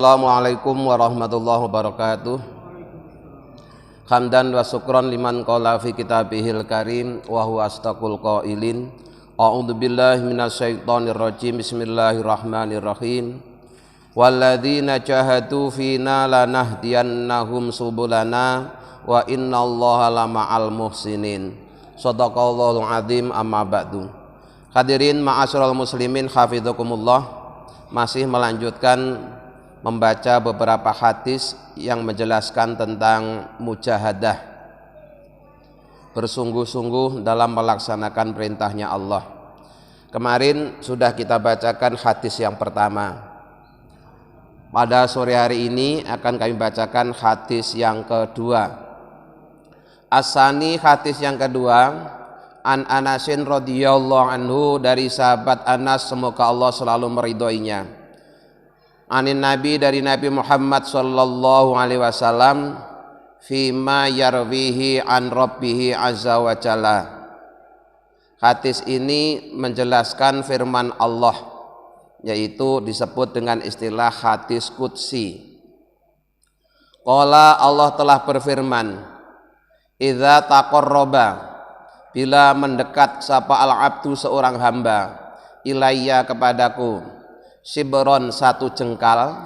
Assalamualaikum warahmatullahi wabarakatuh. Hamdan wa syukran liman qala fi kitabihil karim wa huwa astaqul qailin. A'udzu billahi minasyaitonir rajim. Bismillahirrahmanirrahim. Walladzina jahadu fina lanahdiyannahum subulana wa innallaha lama'al muhsinin. Shadaqallahul azim, amma ba'du. Hadirin ma'asyiral muslimin hafizakumullah, masih melanjutkan membaca beberapa hadis yang menjelaskan tentang mujahadah, bersungguh-sungguh dalam melaksanakan perintahnya Allah. Kemarin sudah kita bacakan hadis yang pertama. Pada sore hari ini akan kami bacakan hadis yang kedua. Asani, hadis yang kedua, an Anasin radhiyallahu anhu, dari sahabat Anas, semoga Allah selalu meridhoinya. Anin Nabi, dari Nabi Muhammad sallallahu alaihi wasallam, fima yarwihi an rabbihi azza wa jalla. Hadis ini menjelaskan firman Allah, yaitu disebut dengan istilah hadis qudsi. Qala, Allah telah berfirman, idza taqarraba, bila mendekat sapa al-abdu, seorang hamba, ilayya, kepadaku, sibron, satu jengkal.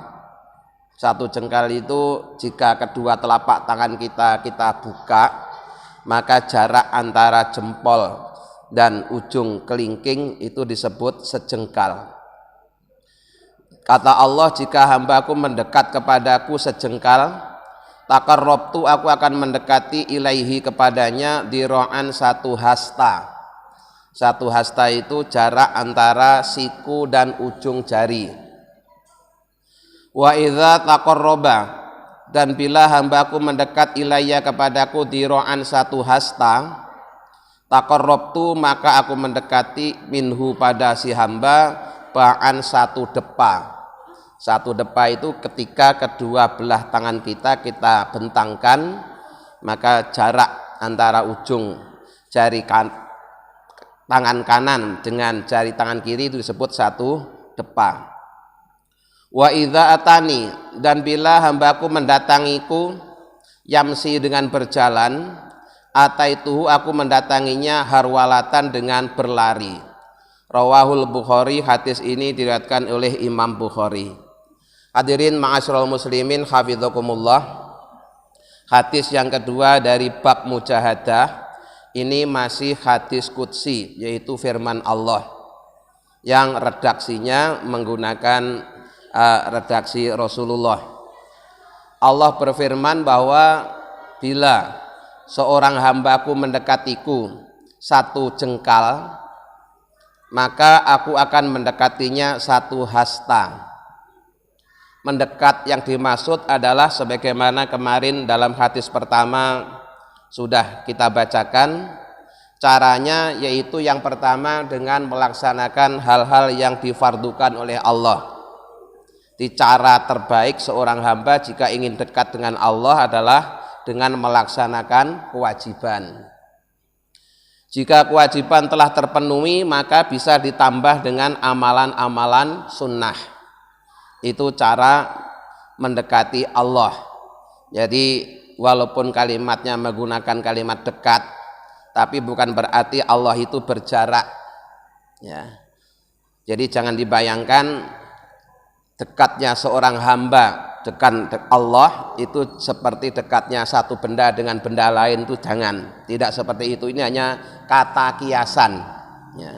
Satu jengkal itu jika kedua telapak tangan kita buka, maka jarak antara jempol dan ujung kelingking itu disebut sejengkal. Kata Allah, jika hambaku mendekat kepadaku sejengkal, taqarrabtu, aku akan mendekati ilaihi, kepadanya, diro'an, satu hasta. Satu hasta itu jarak antara siku dan ujung jari. Wa idza taqarraba, dan bila hambaku mendekat ilayya, kepadaku, diro'an, satu hasta, taqarrabtu, maka aku mendekati minhu, pada si hamba, ba'an, satu depa. Satu depa itu ketika kedua belah tangan kita bentangkan, maka jarak antara ujung jari tangan kanan dengan jari tangan kiri itu disebut satu depa. Wa idza atani, dan bila hambaku mendatangiku, yamsi, dengan berjalan, ataituhu, aku mendatanginya, harwalatan, dengan berlari. Rawahul Bukhari, hadis ini diriwayatkan oleh Imam Bukhari. Hadirin ma'asyiral muslimin hafizakumullah, hadis yang kedua dari bab mujahadah ini masih hadis qudsi, yaitu firman Allah yang redaksinya menggunakan redaksi Rasulullah. Allah berfirman bahwa bila seorang hambaku mendekatiku satu jengkal, maka aku akan mendekatinya satu hasta. Mendekat yang dimaksud adalah sebagaimana kemarin dalam hadis pertama sudah kita bacakan caranya, yaitu yang pertama dengan melaksanakan hal-hal yang difardukan oleh Allah. Di cara terbaik seorang hamba jika ingin dekat dengan Allah adalah dengan melaksanakan kewajiban. Jika kewajiban telah terpenuhi, maka bisa ditambah dengan amalan-amalan sunnah. Itu cara mendekati Allah. Jadi walaupun kalimatnya menggunakan kalimat dekat, tapi bukan berarti Allah itu berjarak, ya. Jadi jangan dibayangkan dekatnya seorang hamba dengan Allah itu seperti dekatnya satu benda dengan benda lain, itu jangan. Tidak seperti itu, ini hanya kata kiasan, ya.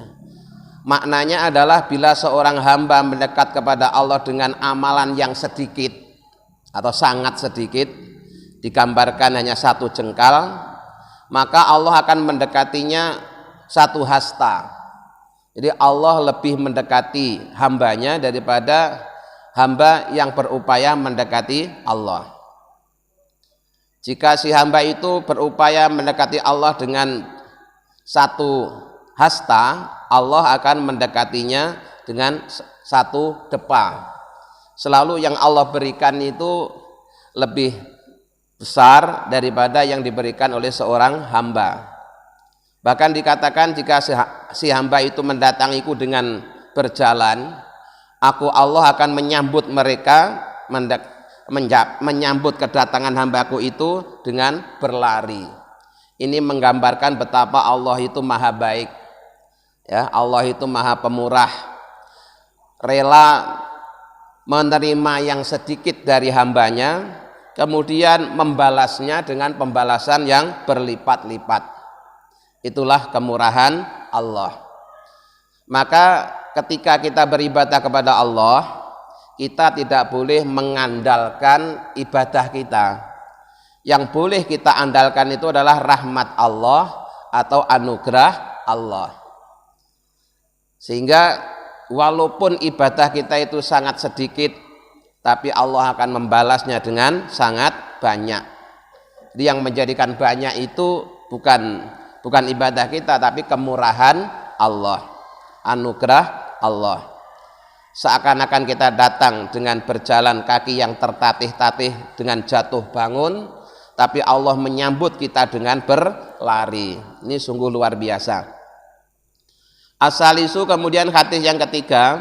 Maknanya adalah bila seorang hamba mendekat kepada Allah dengan amalan yang sedikit atau sangat sedikit, digambarkan hanya satu jengkal, maka Allah akan mendekatinya satu hasta. Jadi Allah lebih mendekati hambanya daripada hamba yang berupaya mendekati Allah. Jika si hamba itu berupaya mendekati Allah dengan satu hasta, Allah akan mendekatinya dengan satu depa. Selalu yang Allah berikan itu lebih besar daripada yang diberikan oleh seorang hamba. Bahkan dikatakan jika si hamba itu mendatangiku dengan berjalan, aku Allah akan menyambut mereka menyambut kedatangan hambaku itu dengan berlari. Ini menggambarkan betapa Allah itu maha baik. Ya, Allah itu maha pemurah, rela menerima yang sedikit dari hambanya, kemudian membalasnya dengan pembalasan yang berlipat-lipat. Itulah kemurahan Allah. Maka ketika kita beribadah kepada Allah, kita tidak boleh mengandalkan ibadah kita. Yang boleh kita andalkan itu adalah rahmat Allah atau anugerah Allah. Sehingga walaupun ibadah kita itu sangat sedikit, tapi Allah akan membalasnya dengan sangat banyak. Jadi yang menjadikan banyak itu bukan ibadah kita, tapi kemurahan Allah, anugerah Allah. Seakan-akan kita datang dengan berjalan kaki yang tertatih-tatih dengan jatuh bangun, tapi Allah menyambut kita dengan berlari. Ini sungguh luar biasa. Asalisu, kemudian hadis yang ketiga,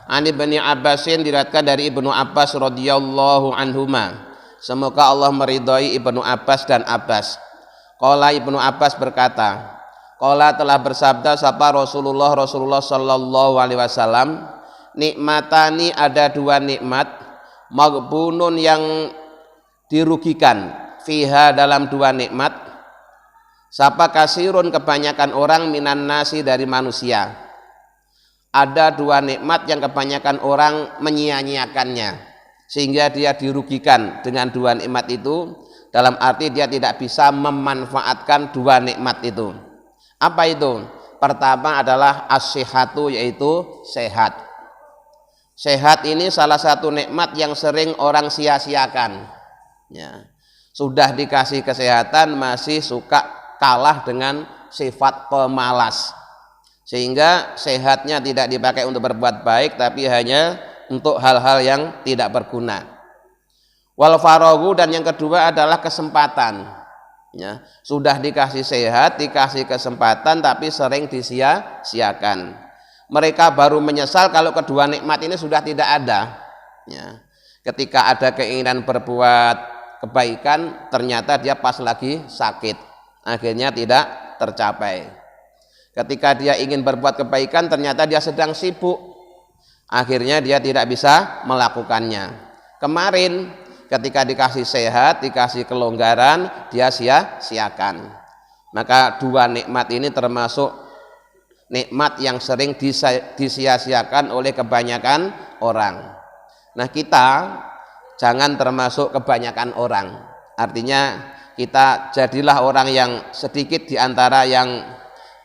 Ani bin Abbasin, diriwayatkan dari Ibnu Abbas radhiyallahu anhuma. Semoga Allah meridhai Ibnu Abbas dan Abbas. Qala, Ibnu Abbas berkata, qala, telah bersabda sapa Rasulullah sallallahu alaihi wasallam, nikmatani, ada dua nikmat, maghbunun yang dirugikan, fiha, dalam dua nikmat, sapa kasirun, kebanyakan orang, minan nasi, dari manusia. Ada dua nikmat yang kebanyakan orang menyia-nyiakannya, sehingga dia dirugikan dengan dua nikmat itu, dalam arti dia tidak bisa memanfaatkan dua nikmat itu. Apa itu? Pertama adalah as-sihhatu, yaitu sehat. Sehat ini salah satu nikmat yang sering orang sia-siakan. Ya. Sudah dikasih kesehatan masih suka kalah dengan sifat pemalas, sehingga sehatnya tidak dipakai untuk berbuat baik, tapi hanya untuk hal-hal yang tidak berguna. Wal faragu, dan yang kedua adalah kesempatan. Ya, sudah dikasih sehat, dikasih kesempatan, tapi sering disia-siakan. Mereka baru menyesal kalau kedua nikmat ini sudah tidak ada. Ya. Ketika ada keinginan berbuat kebaikan, ternyata dia pas lagi sakit, akhirnya tidak tercapai. Ketika dia ingin berbuat kebaikan, ternyata dia sedang sibuk, akhirnya dia tidak bisa melakukannya. Kemarin ketika dikasih sehat, dikasih kelonggaran, dia sia-siakan. Maka dua nikmat ini termasuk nikmat yang sering disia-siakan oleh kebanyakan orang. Nah, kita jangan termasuk kebanyakan orang. Artinya kita jadilah orang yang sedikit di antara yang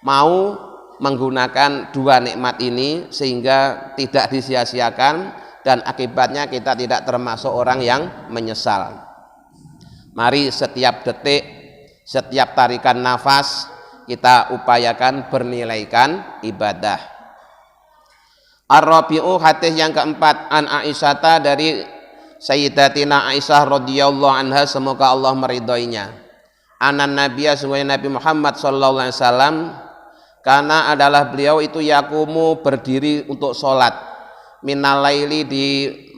mau menggunakan dua nikmat ini sehingga tidak disia-siakan, dan akibatnya kita tidak termasuk orang yang menyesal. Mari setiap detik, setiap tarikan nafas kita upayakan bernilaikan ibadah. Ar-Rabi'u, hadis yang keempat, an Aisyata, dari Sayyidatina Aisyah radhiyallahu anha, semoga Allah meridhoinya. Anan Nabiya, sungguhnya Nabi Muhammad sallallahu alaihi wasallam, karena adalah beliau itu yakumu, berdiri untuk sholat, minal laili, di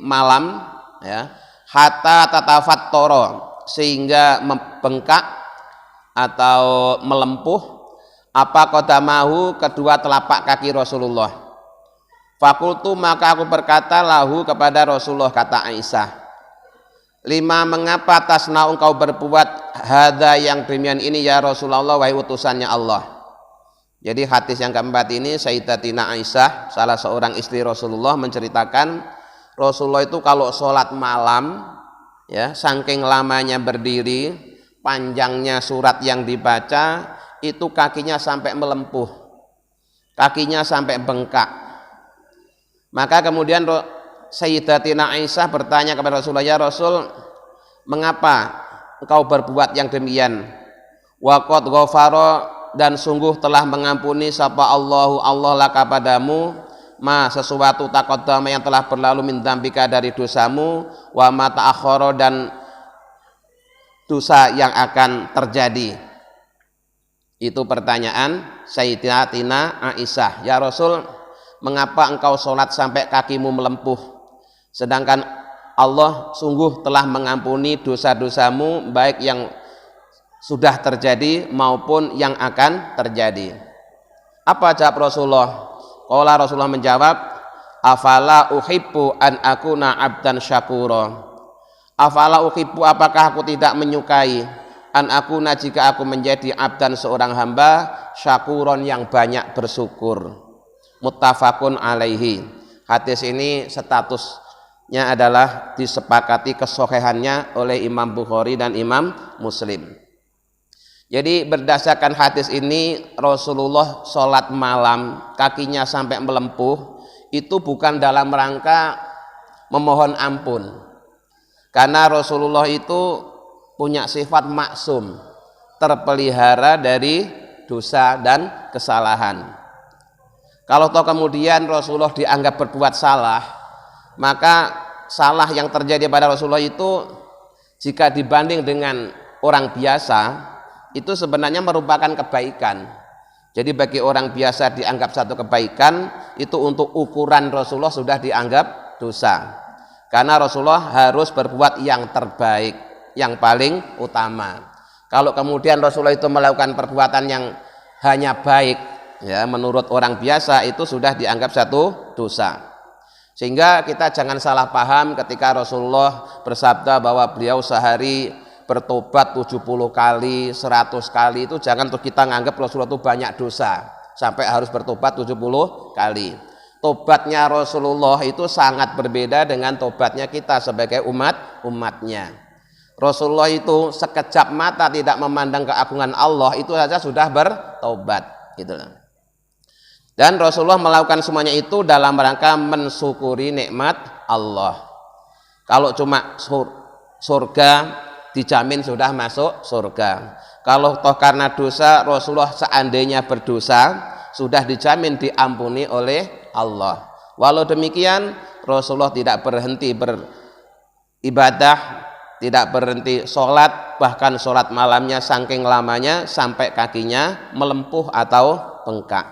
malam, ya, hatta tatafattara, sehingga membengkak atau melempuh apa qadamahu, kedua telapak kaki Rasulullah. Fakultu, maka aku berkata, lahu, kepada Rasulullah, kata Aisyah, lima, mengapa tasna'u, engkau berbuat hadza, yang demikian ini, ya Rasulullah, wahai utusannya Allah. Jadi hadis yang keempat ini, Sayyidatina Aisyah, salah seorang istri Rasulullah, menceritakan Rasulullah itu kalau sholat malam, ya, saking lamanya berdiri, panjangnya surat yang dibaca, itu kakinya sampai melempuh, kakinya sampai bengkak. Maka kemudian Sayyidatina Aisyah bertanya kepada Rasulullah, ya Rasul, mengapa engkau berbuat yang demikian? Wa qad ghafara, dan sungguh telah mengampuni sapa Allahu, Allah, laka, padamu, ma, sesuatu, taqaddama, yang telah berlalu, min dzambika, dari dosamu, wa ma ta'akhkhara, dan dosa yang akan terjadi. Itu pertanyaan Sayyidatina Aisyah, ya Rasul, mengapa engkau sholat sampai kakimu melempuh, sedangkan Allah sungguh telah mengampuni dosa-dosamu baik yang sudah terjadi maupun yang akan terjadi. Apa jawab Rasulullah? Qala Rasulullah menjawab, afala uhibbu an akuna abdan syakura. Afala uhibbu, apakah aku tidak menyukai an akuna, jika aku menjadi abdan seorang hamba syakuron yang banyak bersyukur. Muttafaqun alaihi. Hadis ini statusnya adalah disepakati kesohihannya oleh Imam Bukhari dan Imam Muslim. Jadi berdasarkan hadis ini, Rasulullah sholat malam kakinya sampai melempuh itu bukan dalam rangka memohon ampun, karena Rasulullah itu punya sifat maksum, terpelihara dari dosa dan kesalahan. Kalau toh kemudian Rasulullah dianggap berbuat salah, maka salah yang terjadi pada Rasulullah itu jika dibanding dengan orang biasa itu sebenarnya merupakan kebaikan. Jadi bagi orang biasa dianggap satu kebaikan, itu untuk ukuran Rasulullah sudah dianggap dosa. Karena Rasulullah harus berbuat yang terbaik, yang paling utama. Kalau kemudian Rasulullah itu melakukan perbuatan yang hanya baik, ya menurut orang biasa itu sudah dianggap satu dosa. Sehingga kita jangan salah paham ketika Rasulullah bersabda bahwa beliau sehari bertobat 70 kali, 100 kali, itu jangan untuk kita nganggap Rasulullah itu banyak dosa sampai harus bertobat 70 kali. Tobatnya Rasulullah itu sangat berbeda dengan tobatnya kita sebagai umatnya. Rasulullah itu sekejap mata tidak memandang keagungan Allah itu saja sudah bertobat, gitu. Dan Rasulullah melakukan semuanya itu dalam rangka mensyukuri nikmat Allah. Kalau cuma surga, dijamin sudah masuk surga. Kalau toh karena dosa, Rasulullah seandainya berdosa sudah dijamin diampuni oleh Allah. Walau demikian Rasulullah tidak berhenti beribadah, tidak berhenti sholat, bahkan sholat malamnya saking lamanya sampai kakinya melempuh atau bengkak.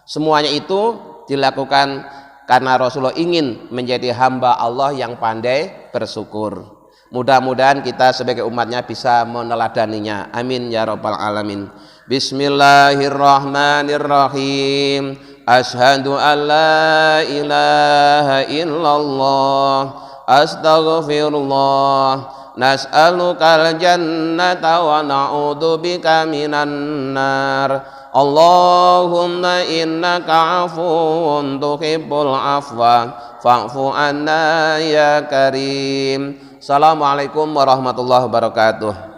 Semuanya itu dilakukan karena Rasulullah ingin menjadi hamba Allah yang pandai bersyukur. Mudah-mudahan kita sebagai umatnya bisa meneladaninya. Amin ya rabbal alamin. Bismillahirrahmanirrahim. Asyhadu an la ilaha illallah. Astaghfirullah. Nas'alukal jannata wa na'udzubika minan nar. Allahumma innaka afuwun tuhibbul afwa fa'fu anna ya karim. Assalamualaikum warahmatullahi wabarakatuh.